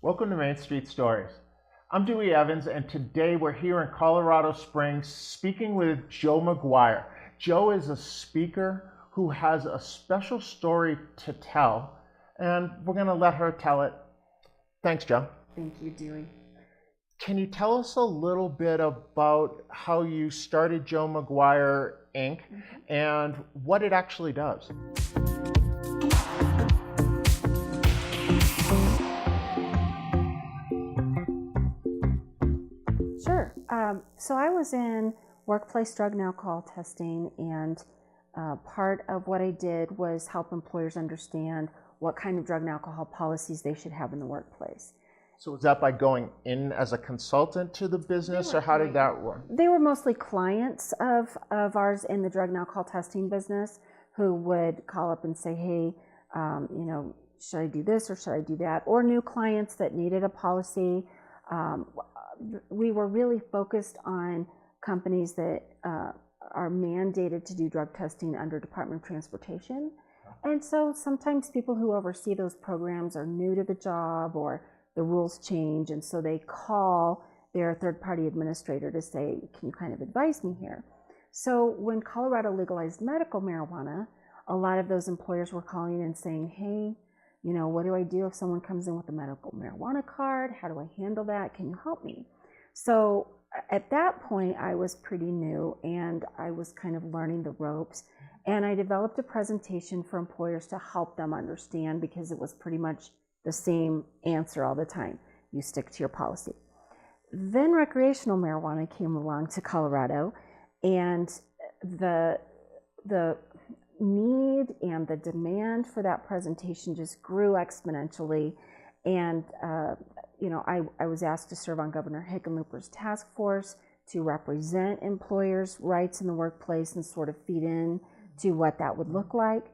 Welcome to Main Street Stories. I'm Dewey Evans, and today we're here in Colorado Springs speaking with Joe McGuire. Joe is a speaker who has a special story to tell, and we're going to let her tell it. Thanks, Joe. Thank you, Dewey. Can you tell us a little bit about how you started Joe McGuire Inc. and what it actually does? Sure. So I was in workplace drug and alcohol testing, and part of what I did was help employers understand what kind of drug and alcohol policies they should have in the workplace. So was that by going in as a consultant to the business, or how did that work? They were mostly clients of ours in the drug and alcohol testing business who would call up and say, hey, should I do this or should I do that? Or new clients that needed a policy. We were really focused on companies that are mandated to do drug testing under Department of Transportation. And so sometimes people who oversee those programs are new to the job or the rules change, and so they call their third-party administrator to say, can you kind of advise me here? So when Colorado legalized medical marijuana, a lot of those employers were calling and saying, hey, what do I do if someone comes in with a medical marijuana card? How do I handle that? Can you help me? So at that point, I was pretty new and I was kind of learning the ropes. And I developed a presentation for employers to help them understand, because it was pretty much the same answer all the time. You stick to your policy. Then recreational marijuana came along to Colorado, and the need and the demand for that presentation just grew exponentially. And I was asked to serve on Governor Hickenlooper's task force to represent employers' rights in the workplace and sort of feed in to what that would look like.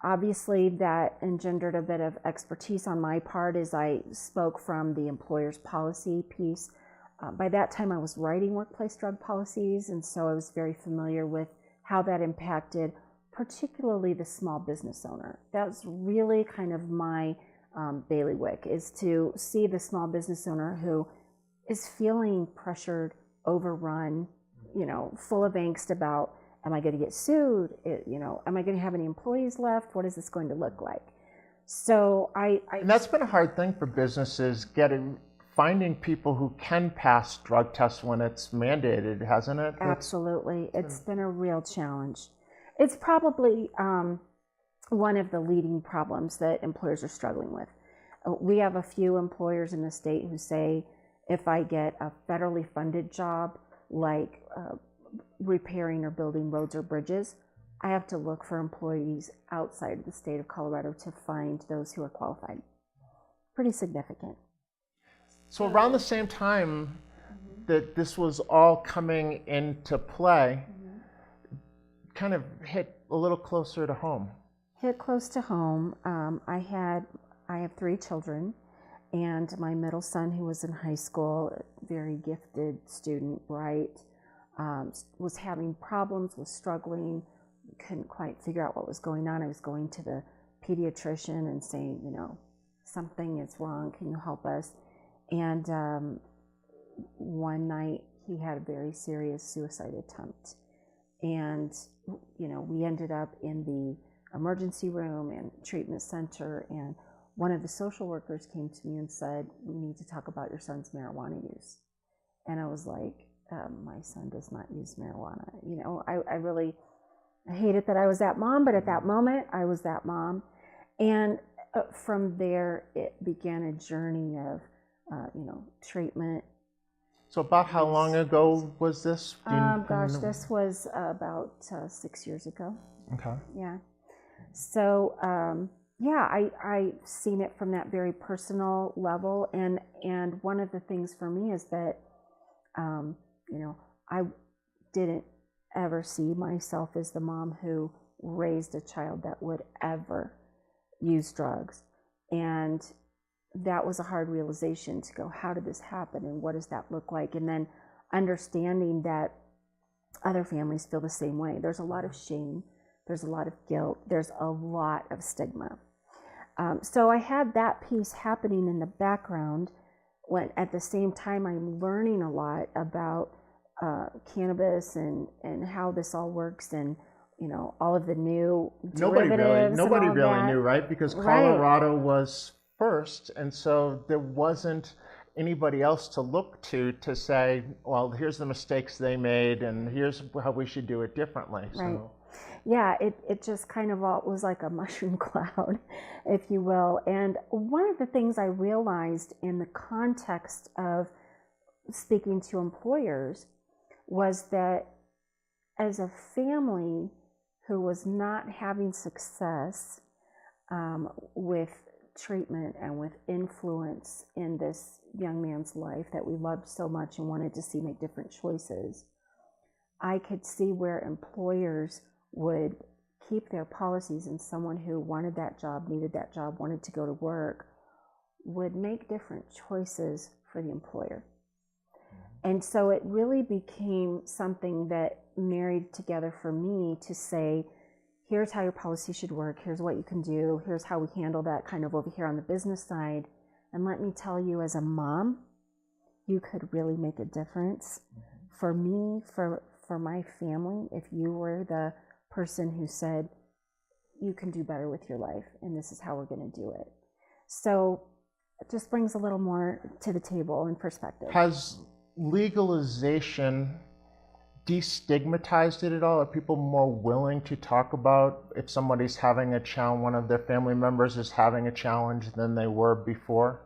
Obviously, that engendered a bit of expertise on my part as I spoke from the employer's policy piece. By that time, I was writing workplace drug policies, and so I was very familiar with how that impacted particularly the small business owner. That's really kind of my bailiwick, is to see the small business owner who is feeling pressured, overrun, full of angst about, am I going to get sued? Am I going to have any employees left? What is this going to look like? So And that's been a hard thing for businesses, finding people who can pass drug tests when it's mandated, hasn't it? Absolutely. It's been a real challenge. It's probably one of the leading problems that employers are struggling with. We have a few employers in the state who say, if I get a federally funded job like repairing or building roads or bridges, I have to look for employees outside of the state of Colorado to find those who are qualified. Pretty significant. So around the same time that this was all coming into play, kind of hit a little closer to home. Hit close to home. I have 3 children, and my middle son, who was in high school, very gifted student, bright, was having problems, was struggling, couldn't quite figure out what was going on. I was going to the pediatrician and saying, something is wrong, can you help us? And one night he had a very serious suicide attempt. And, we ended up in the emergency room and treatment center, and one of the social workers came to me and said, we need to talk about your son's marijuana use. And I was like, my son does not use marijuana. I really hated that I was that mom, but at that moment, I was that mom. And from there, it began a journey of, treatment. So about how long ago was this? This was about 6 years ago. Okay. Yeah. So, I've seen it from that very personal level. And one of the things for me is that, I didn't ever see myself as the mom who raised a child that would ever use drugs. And that was a hard realization to go, how did this happen and what does that look like? And then understanding that other families feel the same way. There's a lot of shame, there's a lot of guilt, there's a lot of stigma. So I had that piece happening in the background when at the same time I'm learning a lot about cannabis and how this all works and all of the new derivatives Nobody and all really that. knew, right? Because Right. Colorado was first, and so there wasn't anybody else to look to say, well, here's the mistakes they made, and here's how we should do it differently. Right. So Yeah, it just kind of all was like a mushroom cloud, if you will. And one of the things I realized in the context of speaking to employers was that as a family who was not having success with treatment and with influence in this young man's life that we loved so much and wanted to see make different choices, I could see where employers would keep their policies, and someone who wanted that job, needed that job, wanted to go to work, would make different choices for the employer. And so it really became something that married together for me to say, here's how your policy should work, here's what you can do, here's how we handle that kind of over here on the business side. And let me tell you, as a mom, you could really make a difference. For me, for my family, if you were the person who said, you can do better with your life, and this is how we're going to do it. So it just brings a little more to the table in perspective. has legalization destigmatized it at all? Are people more willing to talk about if somebody's having a challenge, one of their family members is having a challenge, than they were before?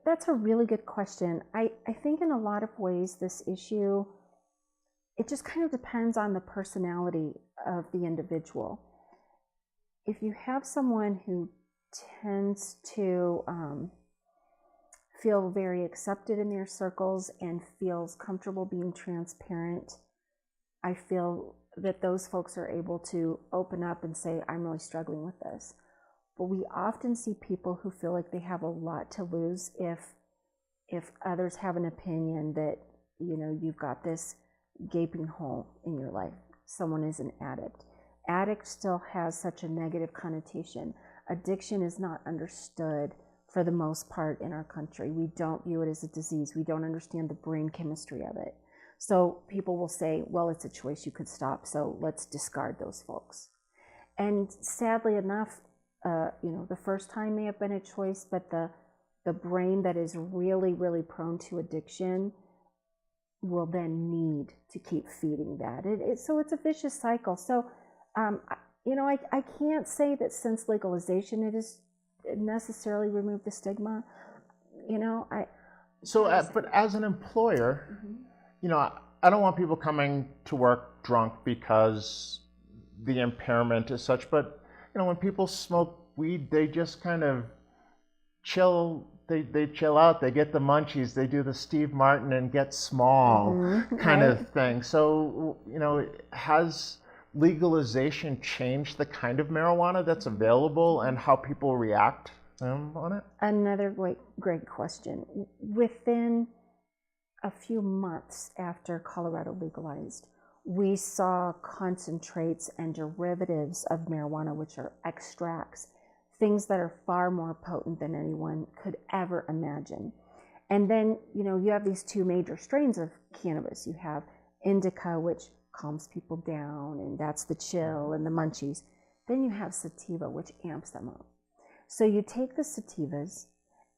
That's a really good question. I think in a lot of ways this issue, it just kind of depends on the personality of the individual. If you have someone who tends to feel very accepted in their circles and feels comfortable being transparent, I feel that those folks are able to open up and say, I'm really struggling with this. But we often see people who feel like they have a lot to lose if others have an opinion that, you've got this gaping hole in your life. Someone is an addict. Addict still has such a negative connotation. Addiction is not understood for the most part in our country. We don't view it as a disease. We don't understand the brain chemistry of it. So people will say, well, it's a choice, you could stop, so let's discard those folks. And sadly enough, the first time may have been a choice, but the brain that is really, really prone to addiction will then need to keep feeding that. So it's a vicious cycle. So, I can't say that since legalization it has necessarily removed the stigma. But as an employer, I don't want people coming to work drunk because the impairment is such, but when people smoke weed, they just kind of chill. They chill out. They get the munchies. They do the Steve Martin and get small kind of thing. So, has legalization changed the kind of marijuana that's available and how people react on it? Another great question. Within a few months after Colorado legalized, we saw concentrates and derivatives of marijuana, which are extracts, things that are far more potent than anyone could ever imagine. And then, you have these two major strains of cannabis. You have indica, which calms people down, and that's the chill and the munchies. Then you have sativa, which amps them up. So you take the sativas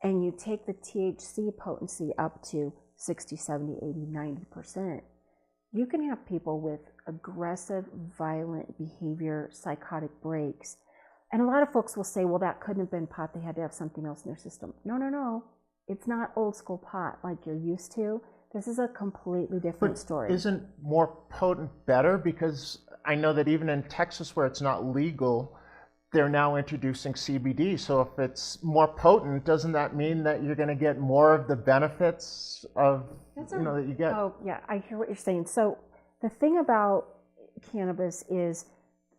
and you take the THC potency up to 60, 70, 80, 90%. You can have people with aggressive, violent behavior, psychotic breaks. And a lot of folks will say, well, that couldn't have been pot. They had to have something else in their system. No. It's not old school pot like you're used to. This is a completely different story. Isn't more potent better? Because I know that even in Texas, where it's not legal, they're now introducing CBD. So if it's more potent, doesn't that mean that you're going to get more of the benefits of that you get? Oh, yeah, I hear what you're saying. So the thing about cannabis is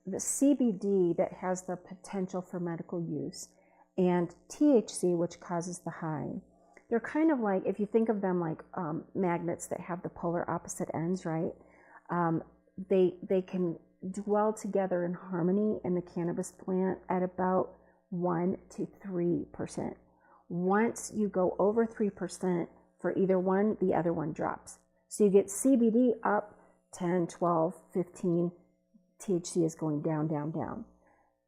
the CBD that has the potential for medical use and THC, which causes the high. They're kind of like, if you think of them like magnets that have the polar opposite ends, right? They can dwell together in harmony in the cannabis plant at about 1 to 3%. Once you go over 3% for either one, the other one drops. So you get CBD up 10, 12, 15, THC is going down, down, down.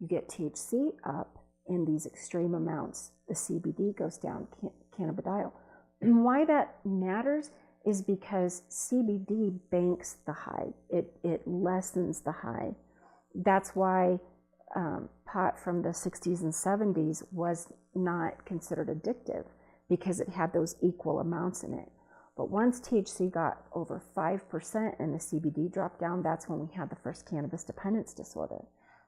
You get THC up in these extreme amounts, the CBD goes down, cannabidiol. And why that matters is because CBD banks the high. It lessens the high. That's why pot from the 60s and 70s was not considered addictive, because it had those equal amounts in it. But once THC got over 5% and the CBD dropped down, that's when we had the first cannabis dependence disorder.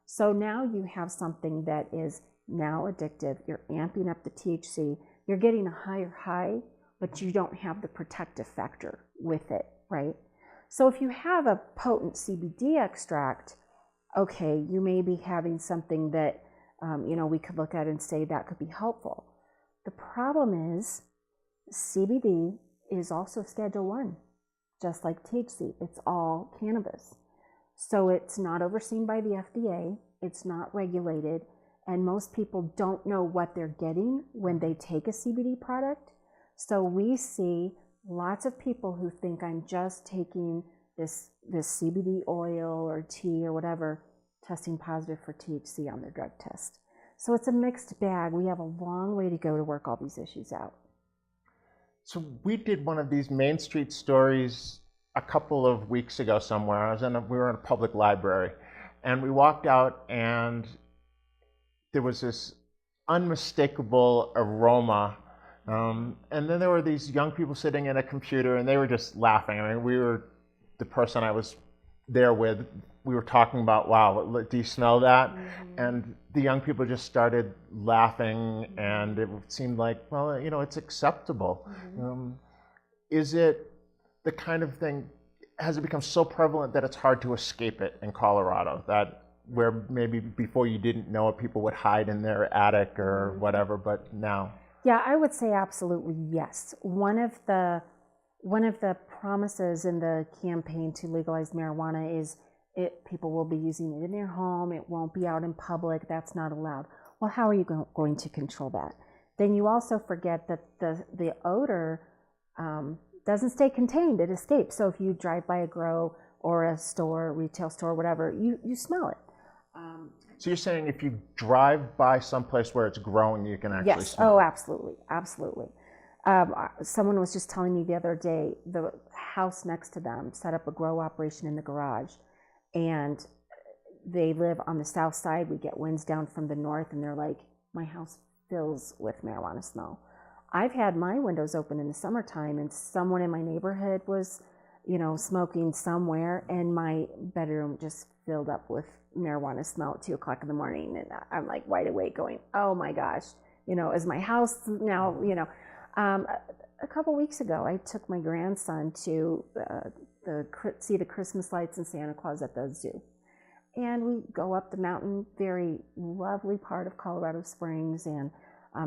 So now you have something that is now addictive. You're amping up the THC. You're getting a higher high, but you don't have the protective factor with it, right? So if you have a potent CBD extract, okay, you may be having something that, we could look at and say that could be helpful. The problem is CBD is also Schedule 1, just like THC. It's all cannabis. So it's not overseen by the FDA, it's not regulated, and most people don't know what they're getting when they take a CBD product. So we see lots of people who think I'm just taking this CBD oil or tea or whatever, testing positive for THC on their drug test. So it's a mixed bag. We have a long way to go to work all these issues out. So we did one of these Main Street stories a couple of weeks ago somewhere. We were in a public library, and we walked out, and there was this unmistakable aroma. And then there were these young people sitting at a computer, and they were just laughing. I mean, the person I was there with, we were talking about, wow, do you smell that? Mm-hmm. And the young people just started laughing, and it seemed like, well, it's acceptable. Mm-hmm. Is it the kind of thing, has it become so prevalent that it's hard to escape it in Colorado, that where maybe before you didn't know it, people would hide in their attic or whatever, but now? Yeah, I would say absolutely yes. One of the promises in the campaign to legalize marijuana is people will be using it in their home, it won't be out in public, that's not allowed. Well, how are you going to control that? Then you also forget that the odor doesn't stay contained, it escapes. So if you drive by a grow or a store, retail store, whatever, you smell it. So you're saying if you drive by someplace where it's growing, you can actually smell it? Oh, absolutely, absolutely. Someone was just telling me the other day, the house next to them set up a grow operation in the garage, and they live on the south side. We get winds down from the north, and they're like, my house fills with marijuana smell. I've had my windows open in the summertime, and someone in my neighborhood was, smoking somewhere, and my bedroom just filled up with marijuana smell at 2 o'clock in the morning. And I'm like wide awake going, oh my gosh, is my house now, a couple weeks ago, I took my grandson to see the Christmas lights and Santa Claus at the zoo. And we go up the mountain, very lovely part of Colorado Springs, and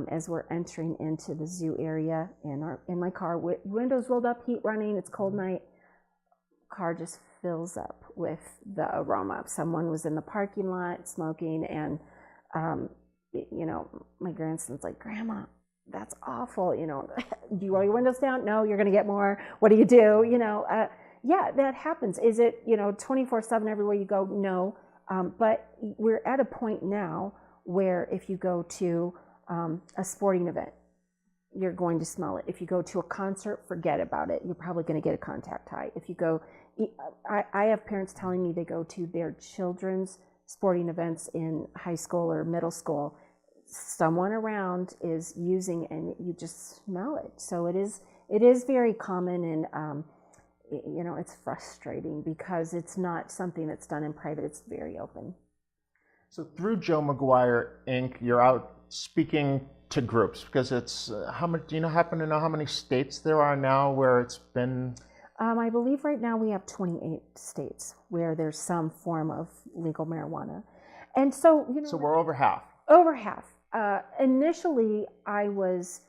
as we're entering into the zoo area in my car, windows rolled up, heat running, it's cold night, car just fills up with the aroma. Someone was in the parking lot smoking, and my grandson's like, Grandma, that's awful. Do you roll your windows down? No, you're going to get more. What do you do? Yeah, that happens. Is it 24/7 everywhere you go? No, but we're at a point now where if you go to a sporting event, you're going to smell it. If you go to a concert, forget about it. You're probably going to get a contact high. If you go, I have parents telling me they go to their children's sporting events in high school or middle school, someone around is using, and you just smell it. So it is very common, and it's frustrating because it's not something that's done in private. It's very open. So through Joe McGuire Inc., you're out speaking to groups, because it's how much? Do you happen to know how many states there are now where it's been? I believe right now we have 28 states where there's some form of legal marijuana, and so So we're over half. Over half. Initially, I was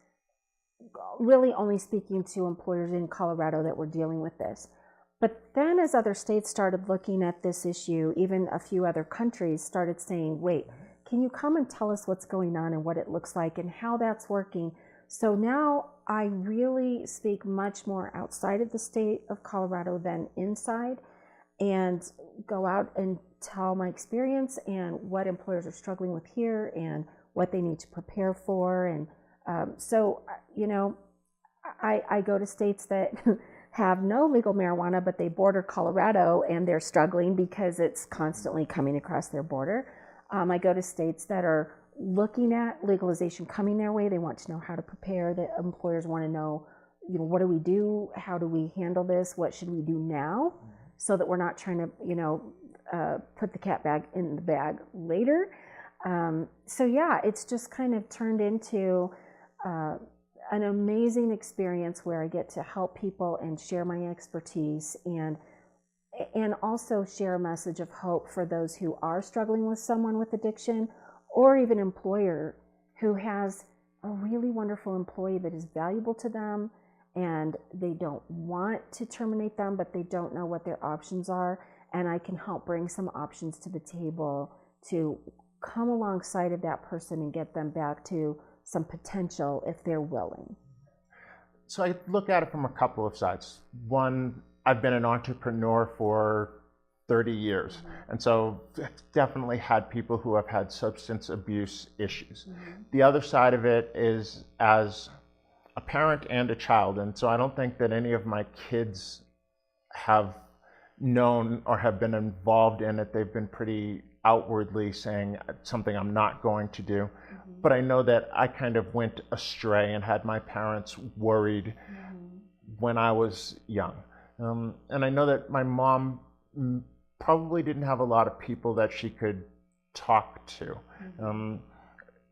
really only speaking to employers in Colorado that were dealing with this. But then as other states started looking at this issue, even a few other countries started saying, wait, can you come and tell us what's going on and what it looks like and how that's working? So now I really speak much more outside of the state of Colorado than inside, and go out and tell my experience and what employers are struggling with here and what they need to prepare for. And so, you know, I go to states that have no legal marijuana, but they border Colorado and they're struggling because it's constantly coming across their border. I go to states that are looking at legalization coming their way. They want to know how to prepare. The employers want to know, you know, what do we do? How do we handle this? What should we do now? So that we're not trying to, you know, put the cat bag in the bag later. So yeah, it's just kind of turned into an amazing experience where I get to help people and share my expertise, and also share a message of hope for those who are struggling with someone with addiction, or even employer who has a really wonderful employee that is valuable to them and they don't want to terminate them, but they don't know what their options are. And I can help bring some options to the table to come alongside of that person and get them back to some potential if they're willing. So I look at it from a couple of sides. One, I've been an entrepreneur for 30 years. And so definitely had people who have had substance abuse issues. The other side of it is as a parent and a child. And so I don't think that any of my kids have known or have been involved in it. They've been pretty outwardly saying something I'm not going to do. But I know that I kind of went astray and had my parents worried when I was young. And I know that my mom probably didn't have a lot of people that she could talk to.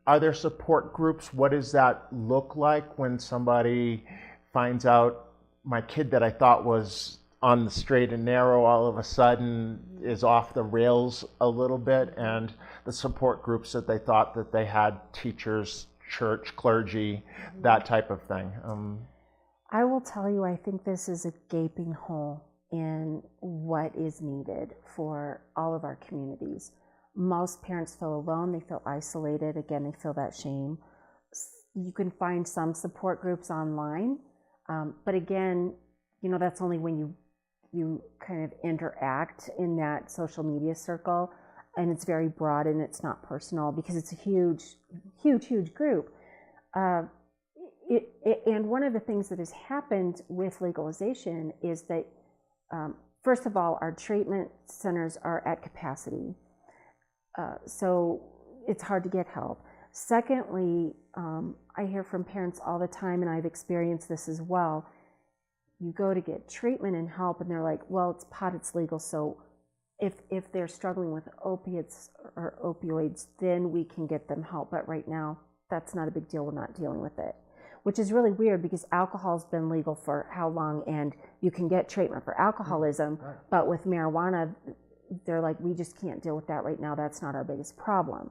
Are there support groups? What does that look like when somebody finds out my kid that I thought was on the straight and narrow all of a sudden is off the rails a little bit, and the support groups that they thought that they had, teachers, church, clergy, that type of thing? I will tell you, I think this is a gaping hole in what is needed for all of our communities. Most parents feel alone, they feel isolated, again, they feel that shame. You can find some support groups online, but again, you know, that's only when you kind of interact in that social media circle, and it's very broad and it's not personal because it's a huge group. And one of the things that has happened with legalization is that, first of all, our treatment centers are at capacity. So it's hard to get help. Secondly, I hear from parents all the time, and I've experienced this as well. You go to get treatment and help, and they're like, well, it's pot, it's legal, so if they're struggling with opiates or opioids, then we can get them help. But right now, that's not a big deal. We're not dealing with it, which is really weird because alcohol's been legal for how long, and you can get treatment for alcoholism, but with marijuana, they're like, we just can't deal with that right now. That's not our biggest problem.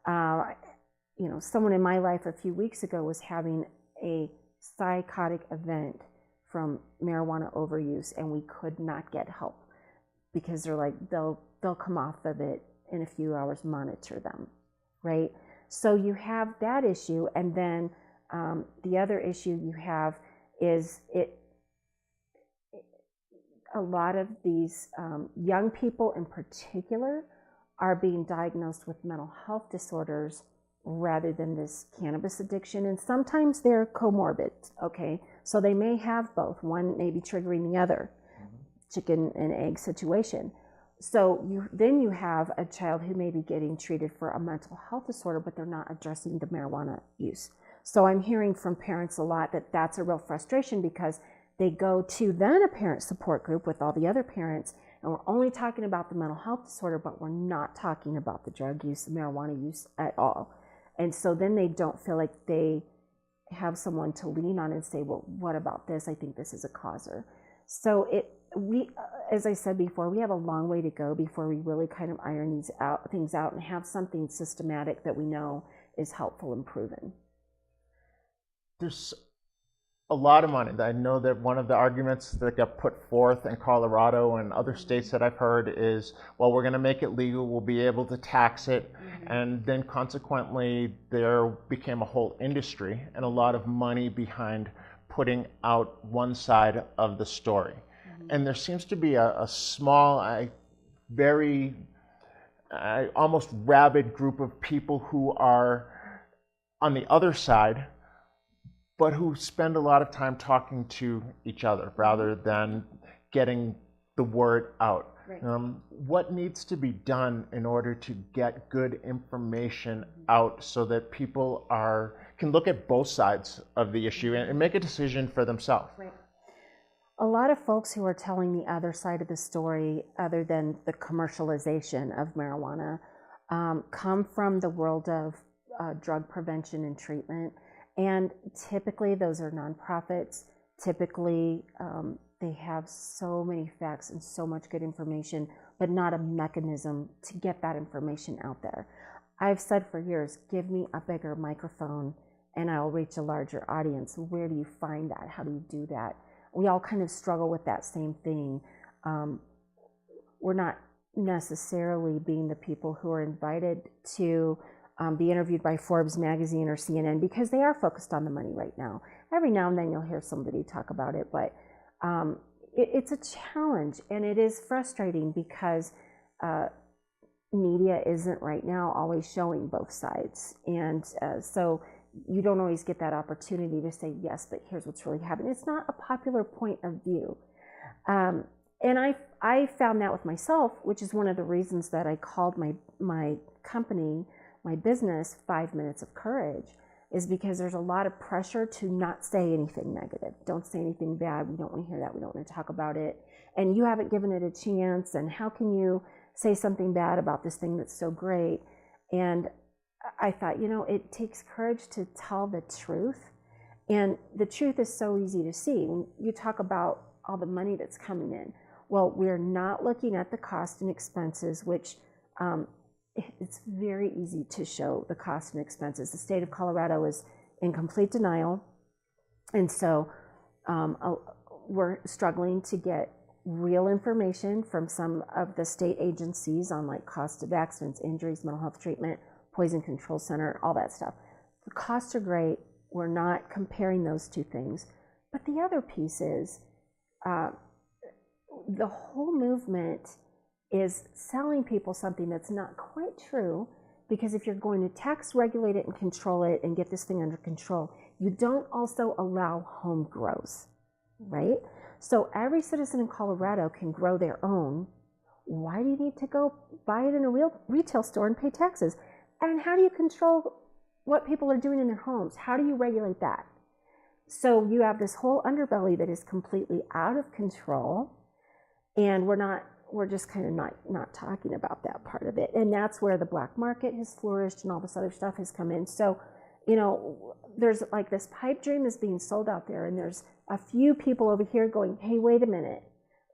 You know, someone in my life a few weeks ago was having a psychotic event from marijuana overuse, and we could not get help because they're like, they'll come off of it in a few hours, monitor them, right? So you have that issue, and then the other issue you have is a lot of these young people in particular are being diagnosed with mental health disorders rather than this cannabis addiction, and sometimes they're comorbid, okay? So they may have both, one may be triggering the other, chicken and egg situation. So then you have a child who may be getting treated for a mental health disorder, but they're not addressing the marijuana use. So I'm hearing from parents a lot that that's a real frustration because they go to then a parent support group with all the other parents, and we're only talking about the mental health disorder, but we're not talking about the drug use, the marijuana use at all. And so then they don't feel like they have someone to lean on and say, well, what about this? I think this is a causer. So we, as I said before, we have a long way to go before we really kind of iron these things out and have something systematic that we know is helpful and proven. There's a lot of money. I know that one of the arguments that got put forth in Colorado and other states that I've heard is, well, we're going to make it legal, we'll be able to tax it, and then consequently there became a whole industry and a lot of money behind putting out one side of the story. And there seems to be a small, very almost rabid group of people who are on the other side, but who spend a lot of time talking to each other rather than getting the word out. Right. What needs to be done in order to get good information out so that people can look at both sides of the issue and make a decision for themselves? Right. A lot of folks who are telling the other side of the story, other than the commercialization of marijuana, come from the world of drug prevention and treatment. And typically those are nonprofits. Typically they have so many facts and so much good information, but not a mechanism to get that information out there. I've said for years, give me a bigger microphone and I'll reach a larger audience. Where do you find that? How do you do that? We all kind of struggle with that same thing. We're not necessarily being the people who are invited to be interviewed by Forbes magazine or CNN because they are focused on the money right now. Every now and then you'll hear somebody talk about it, but it's a challenge and it is frustrating because media isn't right now always showing both sides. And so you don't always get that opportunity to say, yes, but here's what's really happening. It's not a popular point of view. And I found that with myself, which is one of the reasons that I called my company, my business, 5 Minutes of Courage, is because there's a lot of pressure to not say anything negative. Don't say anything bad. We don't want to hear that. We don't want to talk about it. And you haven't given it a chance. And how can you say something bad about this thing that's so great? And I thought, it takes courage to tell the truth. And the truth is so easy to see. When you talk about all the money that's coming in, well, we're not looking at the cost and expenses, which it's very easy to show the cost and expenses. The state of Colorado is in complete denial. And so we're struggling to get real information from some of the state agencies on like cost of accidents, injuries, mental health treatment, poison control center, all that stuff. The costs are great. We're not comparing those two things. But the other piece is the whole movement is selling people something that's not quite true, because if you're going to tax, regulate it, and control it and get this thing under control, you don't also allow home grows, right? So every citizen in Colorado can grow their own. Why do you need to go buy it in a real retail store and pay taxes? And how do you control what people are doing in their homes? How do you regulate that? So you have this whole underbelly that is completely out of control, and we're just kind of not talking about that part of it. And that's where the black market has flourished and all this other stuff has come in. So, there's like this pipe dream is being sold out there, and there's a few people over here going, hey, wait a minute,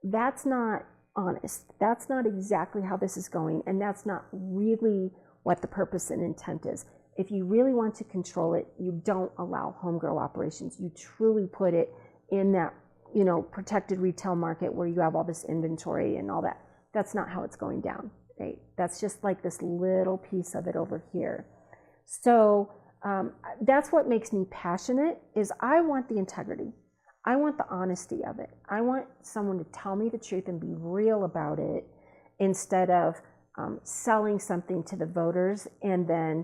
that's not honest. That's not exactly how this is going, and that's not really what the purpose and intent is. If you really want to control it, you don't allow home grow operations. You truly put it in that protected retail market where you have all this inventory and all that. That's not how it's going down, right? That's just like this little piece of it over here. So that's what makes me passionate, is I want the integrity. I want the honesty of it. I want someone to tell me the truth and be real about it, instead of selling something to the voters and then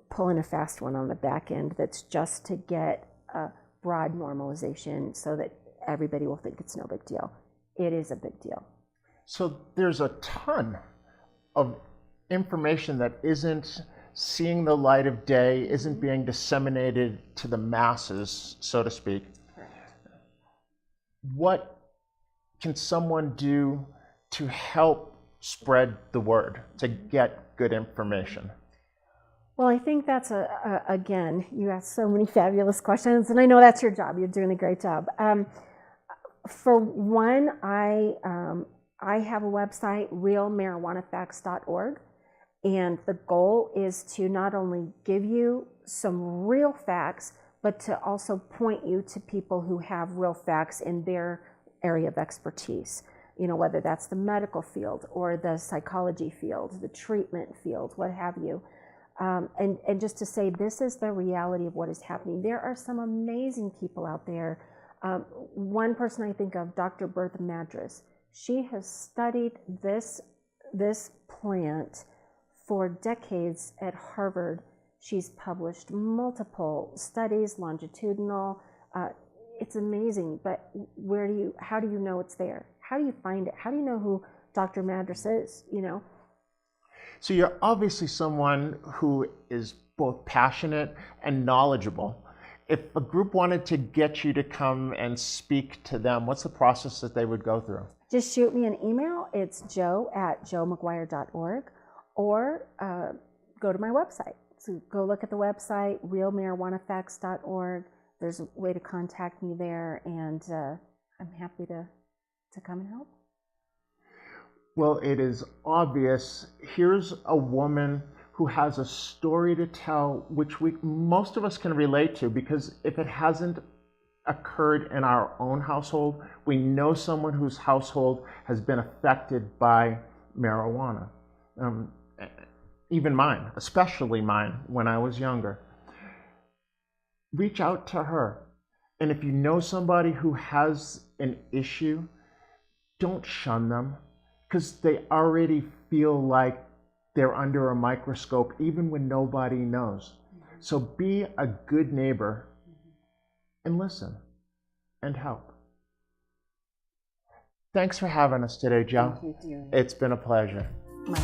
pulling a fast one on the back end that's just to get a broad normalization so that everybody will think it's no big deal. It is a big deal. So there's a ton of information that isn't seeing the light of day, isn't being disseminated to the masses, so to speak. Correct. What can someone do to help spread the word, to get good information? Well, I think that's again, you asked so many fabulous questions, and I know that's your job. You're doing a great job. For one, I have a website, realmarijuanafacts.org, and the goal is to not only give you some real facts, but to also point you to people who have real facts in their area of expertise. You know, whether that's the medical field or the psychology field, the treatment field, what have you. And just to say, this is the reality of what is happening. There are some amazing people out there. One person I think of, Dr. Bertha Madras, she has studied this plant for decades at Harvard. She's published multiple studies, longitudinal. It's amazing, but how do you know it's there? How do you find it? How do you know who Dr. Madras is, you know? So you're obviously someone who is both passionate and knowledgeable. If a group wanted to get you to come and speak to them, what's the process that they would go through? Just shoot me an email. It's joe@joemcguire.org, or go to my website. So go look at the website, realmarijuanafacts.org. There's a way to contact me there, and I'm happy to come and help. Well, it is obvious. Here's a woman who has a story to tell, which most of us can relate to, because if it hasn't occurred in our own household, we know someone whose household has been affected by marijuana. Even mine, especially mine, when I was younger. Reach out to her. And if you know somebody who has an issue, don't shun them, because they already feel like they're under a microscope even when nobody knows. So be a good neighbor and listen and help. Thanks for having us today, Joe. Thank you, dear. It's been a pleasure. My